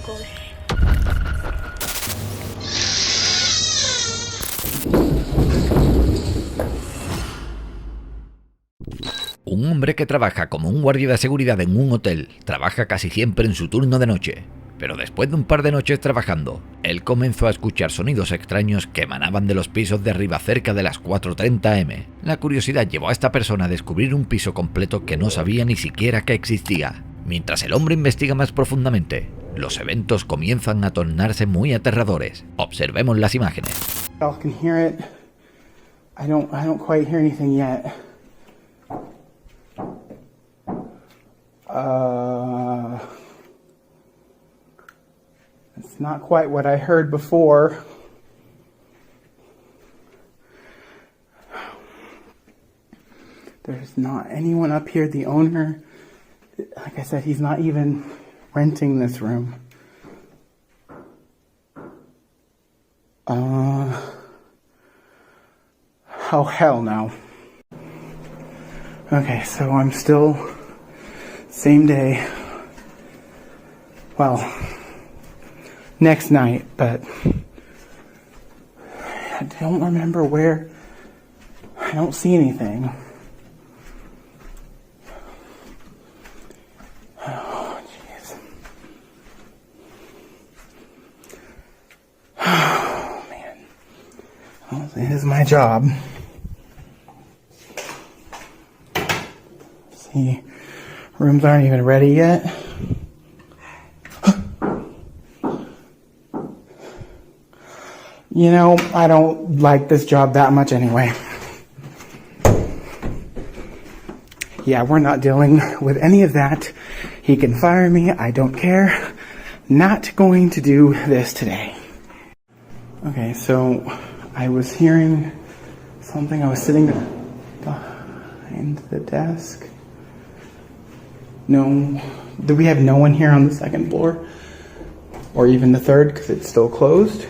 locos. Un hombre que trabaja como un guardia de seguridad en un hotel trabaja casi siempre en su turno de noche. Pero después de un par de noches trabajando, él comenzó a escuchar sonidos extraños que emanaban de los pisos de arriba cerca de las 4:30 am. La curiosidad llevó a esta persona a descubrir un piso completo que no sabía ni siquiera que existía. Mientras el hombre investiga más profundamente, los eventos comienzan a tornarse muy aterradores. Observemos las imágenes. I can hear it. I don't quite hear anything yet. It's not quite what I heard before. There's not anyone up here. The owner, like I said, he's not even renting this room. Oh, hell no. Okay, so I'm still, same day, well, next night, but I don't remember where, I don't see anything. Oh, jeez. Oh, man. Well, it is my job. See, rooms aren't even ready yet. You know, I don't like this job that much anyway. Yeah, we're not dealing with any of that. He can fire me, I don't care. Not going to do this today. Okay, so I was hearing something. I was sitting behind the desk. No, do we have no one here on the second floor? Or even the third, because it's still closed?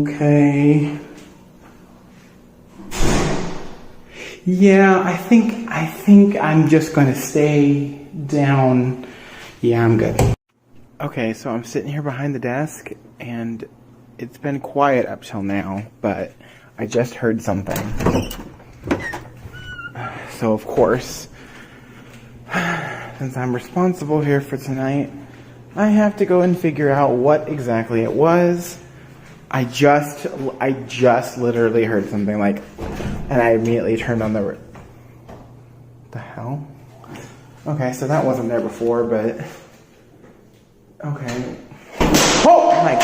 Okay. Yeah, I think I'm just gonna stay down. Yeah, I'm good. Okay, so I'm sitting here behind the desk, and it's been quiet up till now, but I just heard something. So of course, since I'm responsible here for tonight, I have to go and figure out what exactly it was. I just literally heard something like, and I immediately turned on the hell? Okay, so that wasn't there before, but okay. Oh my.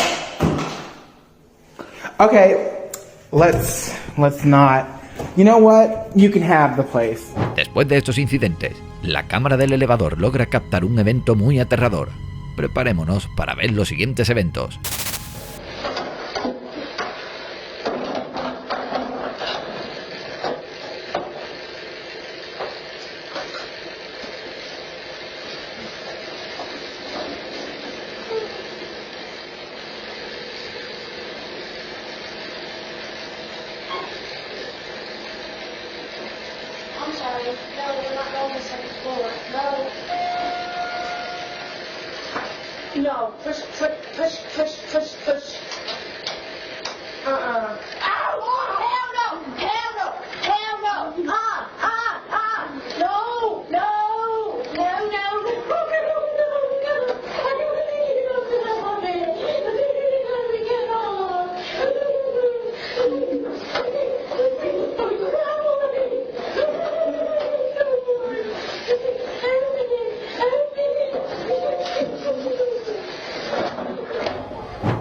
Okay, let's not. You know what? You can have the place. Después de estos incidentes, la cámara del elevador logra captar un evento muy aterrador. Preparémonos para ver los siguientes eventos. I'm sorry. No, we're not going to the second floor. No. No. Push. Ow! Oh, hell no! Hell no! Hell no! No! No!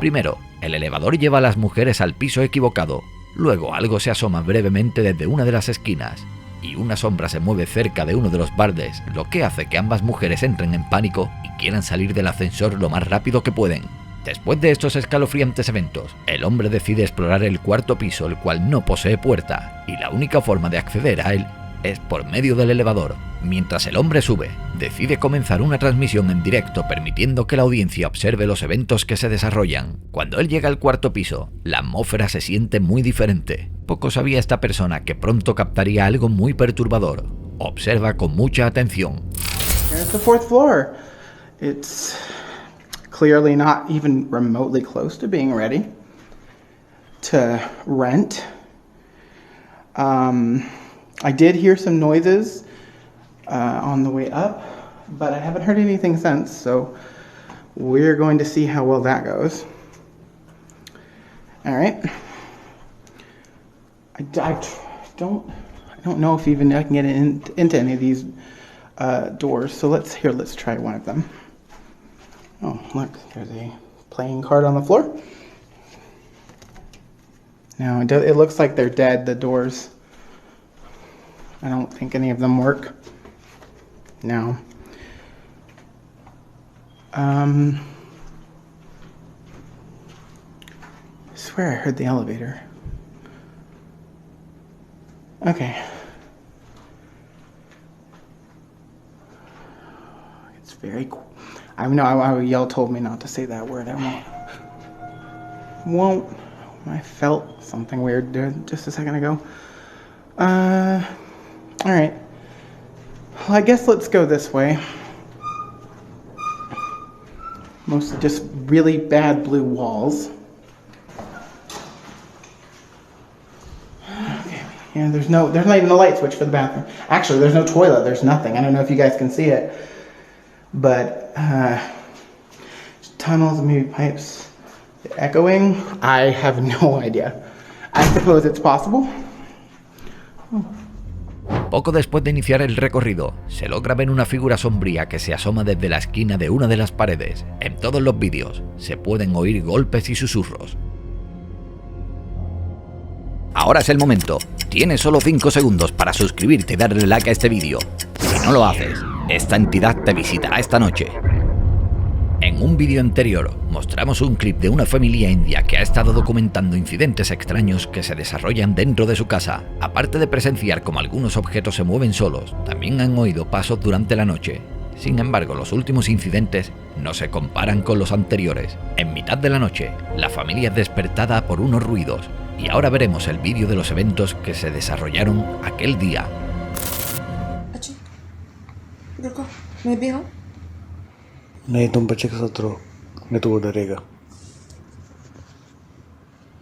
Primero, el elevador lleva a las mujeres al piso equivocado. Luego algo se asoma brevemente desde una de las esquinas y una sombra se mueve cerca de uno de los bardes, lo que hace que ambas mujeres entren en pánico y quieran salir del ascensor lo más rápido que pueden. Después de estos escalofriantes eventos, el hombre decide explorar el cuarto piso, el cual no posee puerta, y la única forma de acceder a él es por medio del elevador. Mientras el hombre sube, decide comenzar una transmisión en directo permitiendo que la audiencia observe los eventos que se desarrollan. Cuando él llega al cuarto piso, la atmósfera se siente muy diferente. Poco sabía esta persona que pronto captaría algo muy perturbador. Observa con mucha atención. Here's the fourth floor. It's clearly not even remotely close to being ready to rent. I did hear some noises on the way up, but I haven't heard anything since, so we're going to see how well that goes. All right. I don't know if even I can get into any of these doors, so let's try one of them. Oh, look, there's a playing card on the floor. Now, it looks like they're dead, the doors. I don't think any of them work. No. I swear I heard the elevator. Okay. It's very cool. I know Yell told me not to say that word. I won't. I felt something weird there just a second ago. Alright. Well, I guess let's go this way. Mostly just really bad blue walls. Okay. Yeah, there's not even a light switch for the bathroom. Actually, there's no toilet. There's nothing. I don't know if you guys can see it. But, tunnels, maybe pipes. Echoing? I have no idea. I suppose it's possible. Poco después de iniciar el recorrido, se logra ver una figura sombría que se asoma desde la esquina de una de las paredes. En todos los vídeos se pueden oír golpes y susurros. Ahora es el momento. Tienes solo 5 segundos para suscribirte y darle like a este vídeo. Si no lo haces, esta entidad te visitará esta noche. En un vídeo anterior mostramos un clip de una familia india que ha estado documentando incidentes extraños que se desarrollan dentro de su casa. Aparte de presenciar cómo algunos objetos se mueven solos, también han oído pasos durante la noche. Sin embargo, los últimos incidentes no se comparan con los anteriores. En mitad de la noche, la familia es despertada por unos ruidos y ahora veremos el vídeo de los eventos que se desarrollaron aquel día. नहीं तुम बच्चे के साथ रहो नहीं तो वो डरेगा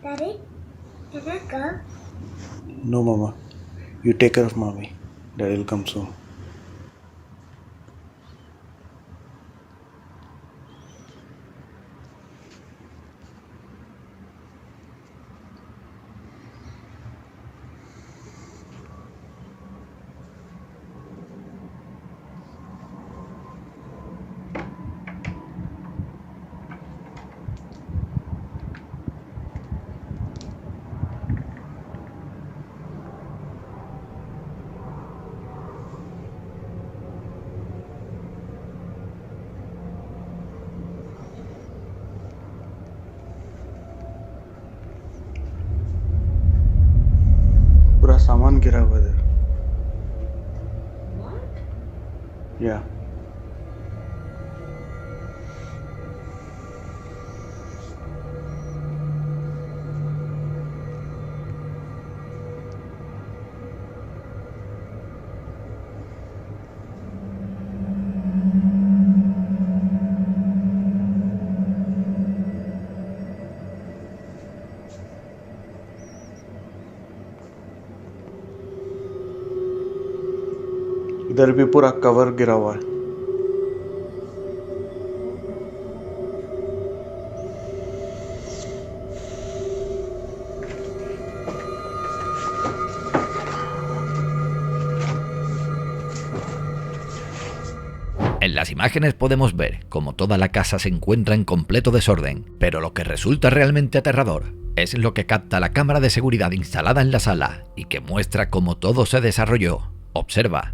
Daddy? Did I go? No mama you take care of मामी डैडी विल कम सून पूरा सामान गिरा हुआ है या इधर भी पूरा कवर गिरा हुआ है En las imágenes podemos ver cómo toda la casa se encuentra en completo desorden, pero lo que resulta realmente aterrador es lo que capta la cámara de seguridad instalada en la sala y que muestra cómo todo se desarrolló. Observa.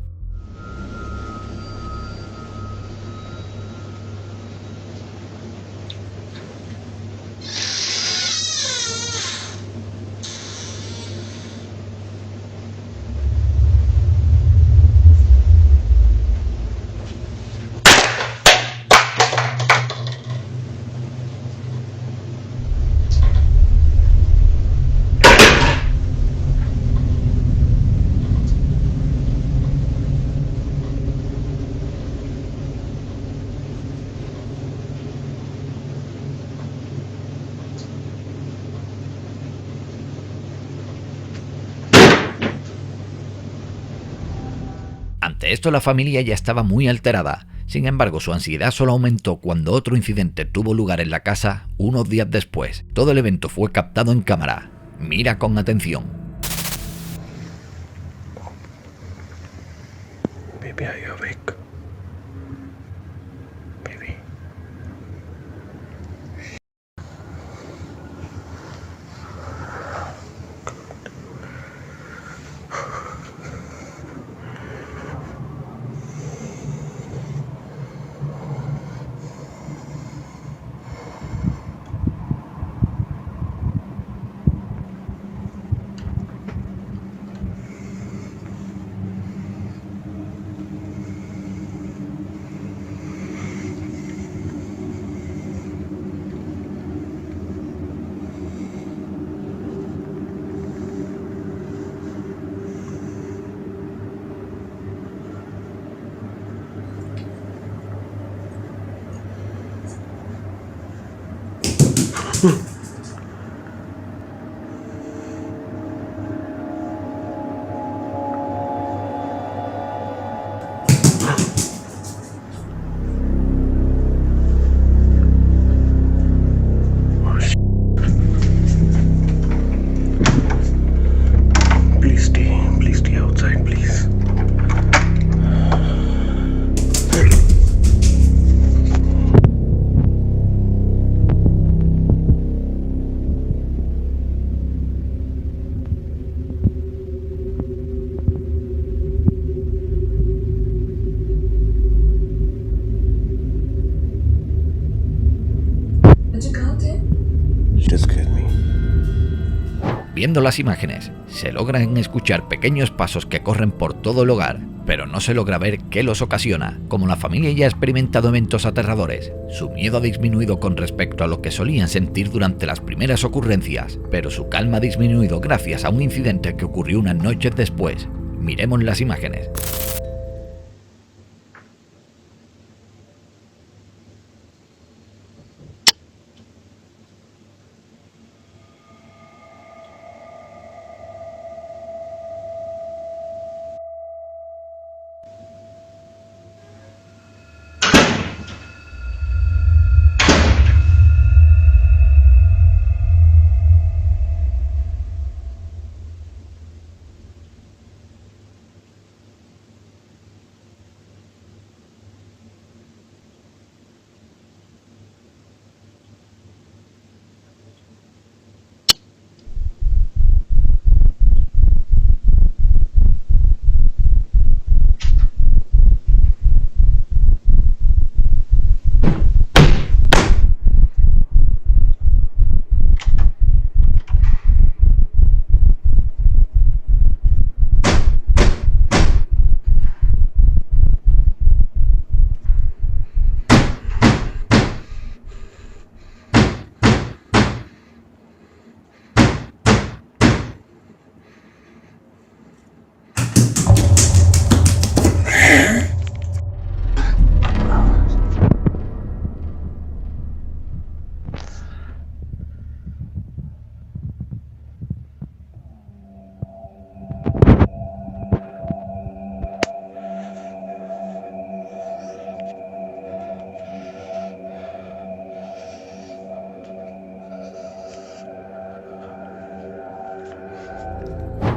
Ante esto la familia ya estaba muy alterada. Sin embargo, su ansiedad solo aumentó cuando otro incidente tuvo lugar en la casa unos días después. Todo el evento fue captado en cámara. Mira con atención. Baby, are you awake? Baby. Please stay outside, please. Just scared me. Viendo las imágenes, se logran escuchar pequeños pasos que corren por todo el hogar, pero no se logra ver qué los ocasiona. Como la familia ya ha experimentado eventos aterradores, su miedo ha disminuido con respecto a lo que solían sentir durante las primeras ocurrencias, pero su calma ha disminuido gracias a un incidente que ocurrió unas noches después. Miremos las imágenes.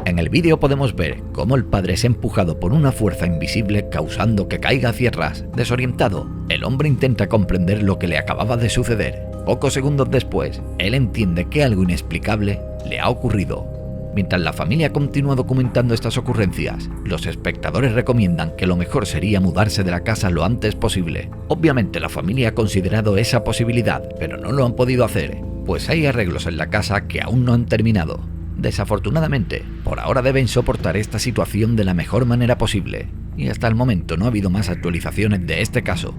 En el vídeo podemos ver cómo el padre es empujado por una fuerza invisible causando que caiga hacia atrás. Desorientado, el hombre intenta comprender lo que le acababa de suceder. Pocos segundos después, él entiende que algo inexplicable le ha ocurrido. Mientras la familia continúa documentando estas ocurrencias, los espectadores recomiendan que lo mejor sería mudarse de la casa lo antes posible. Obviamente la familia ha considerado esa posibilidad, pero no lo han podido hacer, pues hay arreglos en la casa que aún no han terminado. Desafortunadamente, por ahora deben soportar esta situación de la mejor manera posible, y hasta el momento no ha habido más actualizaciones de este caso.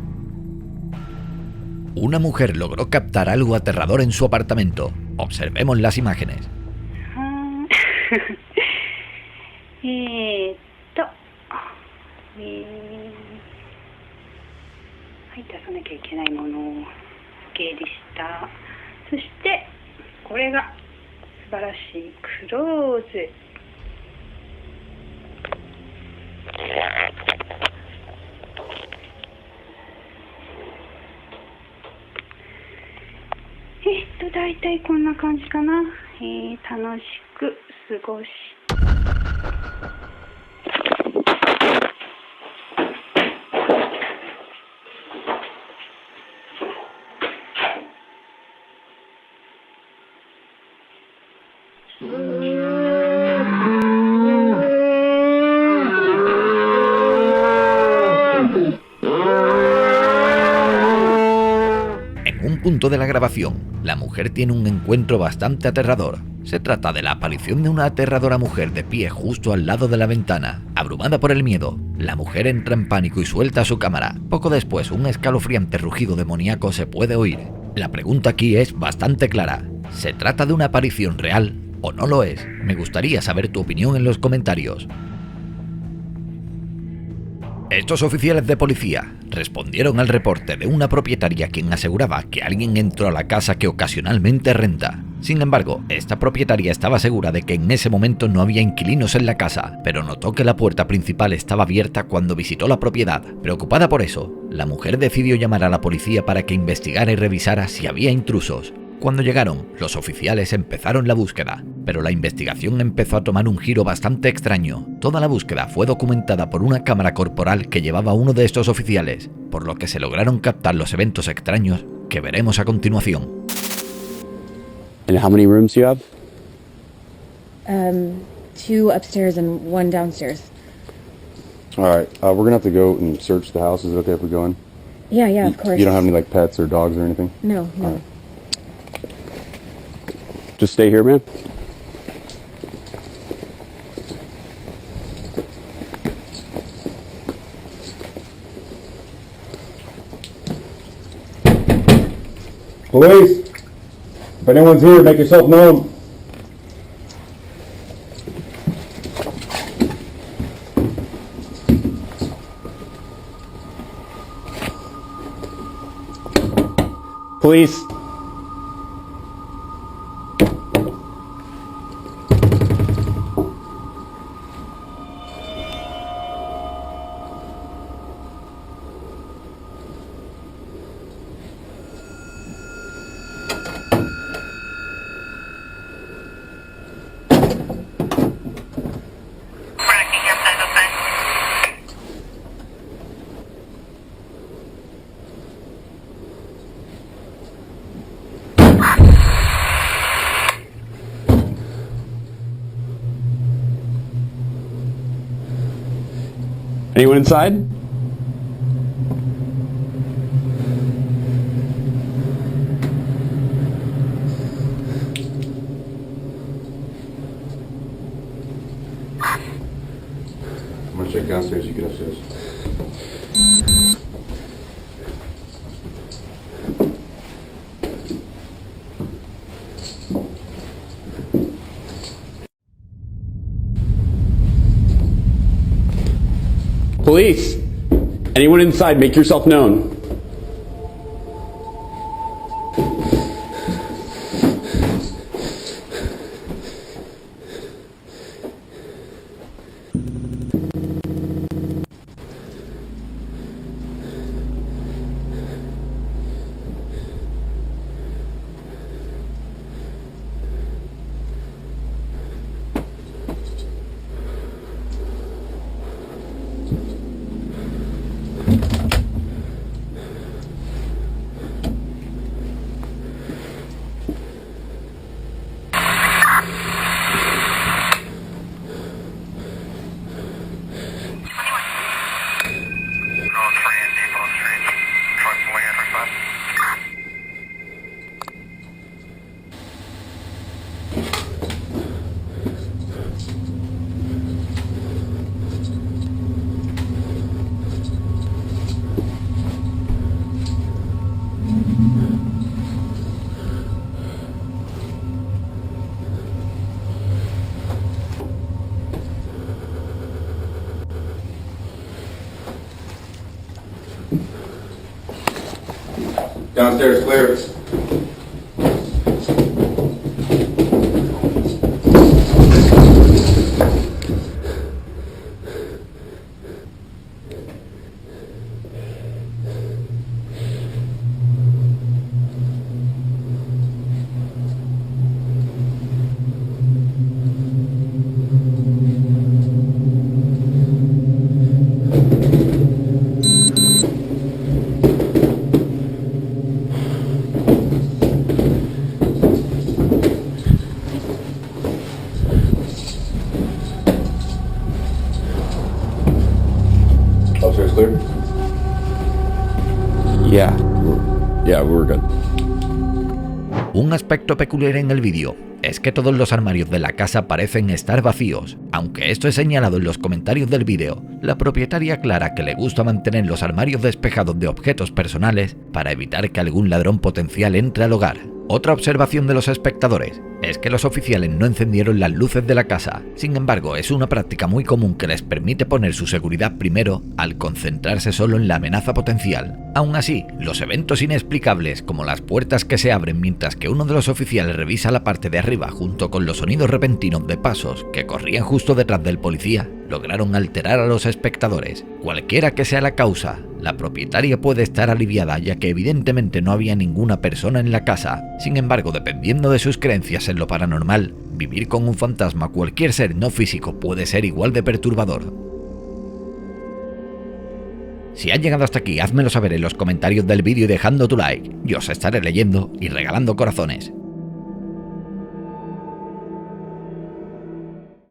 Una mujer logró captar algo aterrador en su apartamento. Observemos las imágenes. はい、出さなきゃいけないものを受け入れした。そしてこれが素晴らしいクローゼット。体こんな感じかな。楽しく過ごし。En un punto de la grabación, la mujer tiene un encuentro bastante aterrador. Se trata de la aparición de una aterradora mujer de pie justo al lado de la ventana. Abrumada por el miedo, la mujer entra en pánico y suelta su cámara. Poco después, un escalofriante rugido demoníaco se puede oír. La pregunta aquí es bastante clara. ¿Se trata de una aparición real o no lo es? Me gustaría saber tu opinión en los comentarios. Estos oficiales de policía respondieron al reporte de una propietaria quien aseguraba que alguien entró a la casa que ocasionalmente renta. Sin embargo, esta propietaria estaba segura de que en ese momento no había inquilinos en la casa, pero notó que la puerta principal estaba abierta cuando visitó la propiedad. Preocupada por eso, la mujer decidió llamar a la policía para que investigara y revisara si había intrusos. Cuando llegaron, los oficiales empezaron la búsqueda, pero la investigación empezó a tomar un giro bastante extraño. Toda la búsqueda fue documentada por una cámara corporal que llevaba uno de estos oficiales, por lo que se lograron captar los eventos extraños que veremos a continuación. And how many rooms do you have? 2 upstairs and 1 downstairs. All right, we're gonna have to go and search the house. Is it okay if we go in? Yeah, of course. You don't have any like pets or dogs or anything? No. Just stay here, man. Police! If anyone's here, make yourself known. Police! Anyone inside? I'm gonna check downstairs, you get upstairs. Police! Anyone inside, make yourself known. Downstairs clear. Yeah, we were good. Un aspecto peculiar en el vídeo es que todos los armarios de la casa parecen estar vacíos. Aunque esto es señalado en los comentarios del vídeo, la propietaria aclara que le gusta mantener los armarios despejados de objetos personales para evitar que algún ladrón potencial entre al hogar. Otra observación de los espectadores es que los oficiales no encendieron las luces de la casa. Sin embargo, es una práctica muy común que les permite poner su seguridad primero al concentrarse solo en la amenaza potencial. Aún así, los eventos inexplicables, como las puertas que se abren mientras que uno de los oficiales revisa la parte de arriba junto con los sonidos repentinos de pasos que corrían justo detrás del policía, lograron alterar a los espectadores. Cualquiera que sea la causa, la propietaria puede estar aliviada ya que evidentemente no había ninguna persona en la casa. Sin embargo, dependiendo de sus creencias en lo paranormal, vivir con un fantasma o cualquier ser no físico puede ser igual de perturbador. Si has llegado hasta aquí, házmelo saber en los comentarios del vídeo y dejando tu like. Yo os estaré leyendo y regalando corazones.